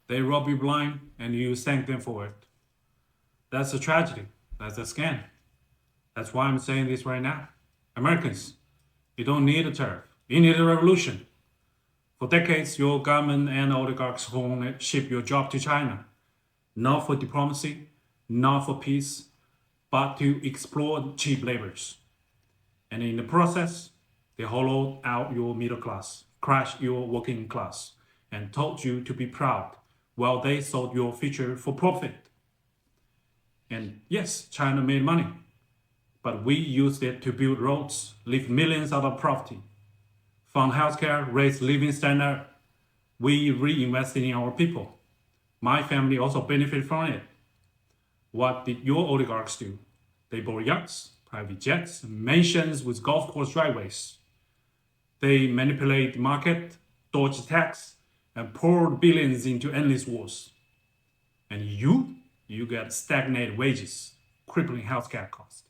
They rob you blind and you thank them for it. That's a tragedy. That's a scam. That's why I'm saying this right now. Americans, you don't need a tariff. You need a revolution. For decades, your government and oligarchs ship your job to China, not for diplomacy, not for peace, but to exploit cheap labors. And in the process, they hollowed out your middle class, crushed your working class, and told you to be proud while they sold your future for profit. And yes, China made money, but we used it to build roads, lift millions out of poverty, fund healthcare, raise living standard. We reinvested in our people. My family also benefited from it. What did your oligarchs do? They bought yachts, private jets, mansions with golf course driveways. They manipulate the market, dodged tax, and poured billions into endless wars. And you get stagnated wages, crippling healthcare costs,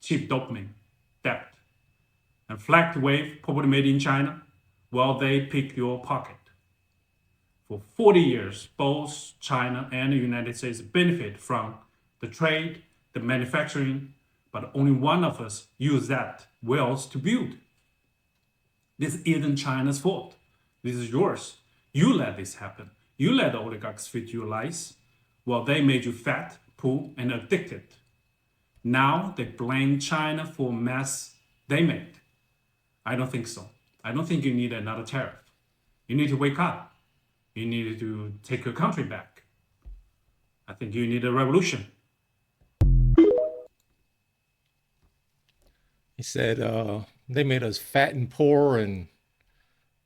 cheap dopamine, debt, and flagged wave poverty made in China while they pick your pocket. For 40 years, both China and the United States benefit from the trade, the manufacturing, but only one of us use that wealth to build. This isn't China's fault. This is yours. You let this happen. You let the oligarchs feed you lies while they made you fat, poor, and addicted. Now they blame China for mess they made. I don't think so. I don't think you need another tariff. You need to wake up. You need to take your country back. I think you need a revolution. He said they made us fat and poor and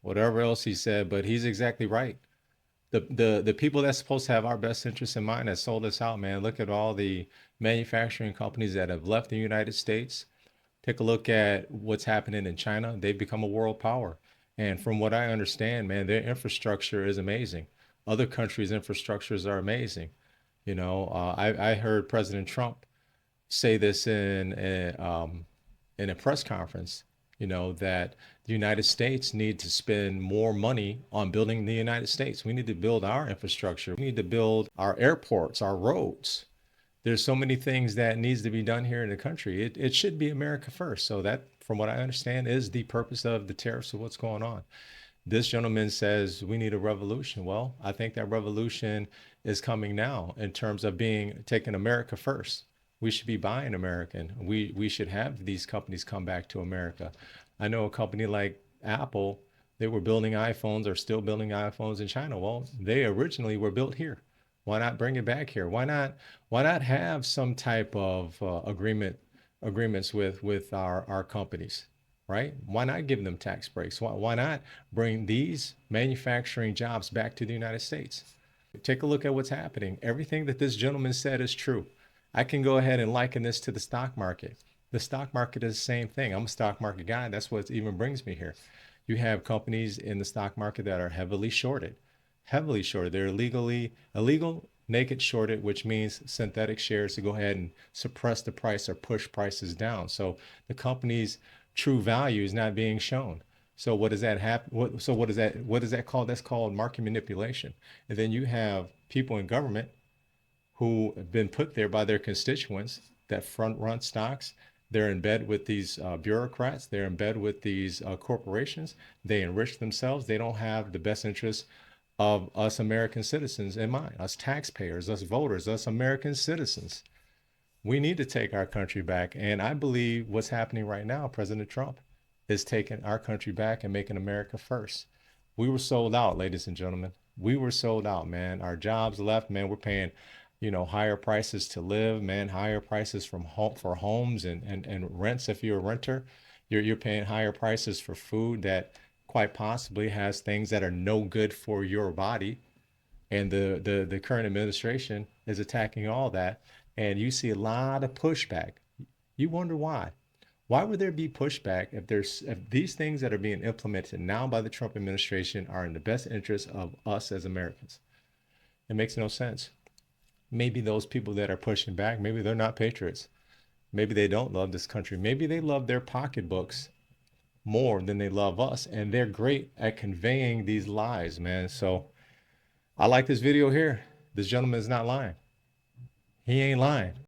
whatever else he said, but he's exactly right. The people that's supposed to have our best interests in mind that sold us out, man. Look at all the manufacturing companies that have left the United States. Take a look at what's happening in China. They've become a world power. And from what I understand, man, their infrastructure is amazing. Other countries' infrastructures are amazing. I heard President Trump say this in a press conference, that the United States need to spend more money on building the United States. We need to build our infrastructure. We need to build our airports, our roads. There's so many things that needs to be done here in the country. It should be America first. So that, from what I understand, is the purpose of the tariffs of what's going on. This gentleman says we need a revolution. Well, I think that revolution is coming now in terms of being taking America first. We should be buying American. We should have these companies come back to America. I know a company like Apple, they were building iPhones or still building iPhones in China. Well, they originally were built here. Why not bring it back here? Why not have some type of agreements with our companies, right? Why not give them tax breaks? Why not bring these manufacturing jobs back to the United States? Take a look at what's happening. Everything that this gentleman said is true. I can go ahead and liken this to the stock market. The stock market is the same thing. I'm a stock market guy. That's what even brings me here. You have companies in the stock market that are heavily shorted. Heavily shorted. They're illegal, naked shorted, which means synthetic shares to go ahead and suppress the price or push prices down. So the company's true value is not being shown. So what does that happen? What is that called? That's called market manipulation. And then you have people in government who have been put there by their constituents that front run stocks. They're in bed with these bureaucrats. They're in bed with these corporations. They enrich themselves. They don't have the best interests of us American citizens in mind, us taxpayers, us voters, us American citizens. We need to take our country back. And I believe what's happening right now, President Trump is taking our country back and making America first. We were sold out, ladies and gentlemen. We were sold out, man. Our jobs left, man. We're paying, higher prices to live, man, higher prices for homes and rents. If you're a renter, you're paying higher prices for food that quite possibly has things that are no good for your body. And the current administration is attacking all that. And you see a lot of pushback. You wonder why. Why would there be pushback if these things that are being implemented now by the Trump administration are in the best interest of us as Americans? It makes no sense. Maybe those people that are pushing back, maybe they're not patriots. Maybe they don't love this country. Maybe they love their pocketbooks more than they love us. And they're great at conveying these lies, man. So I like this video here. This gentleman is not lying. He ain't lying.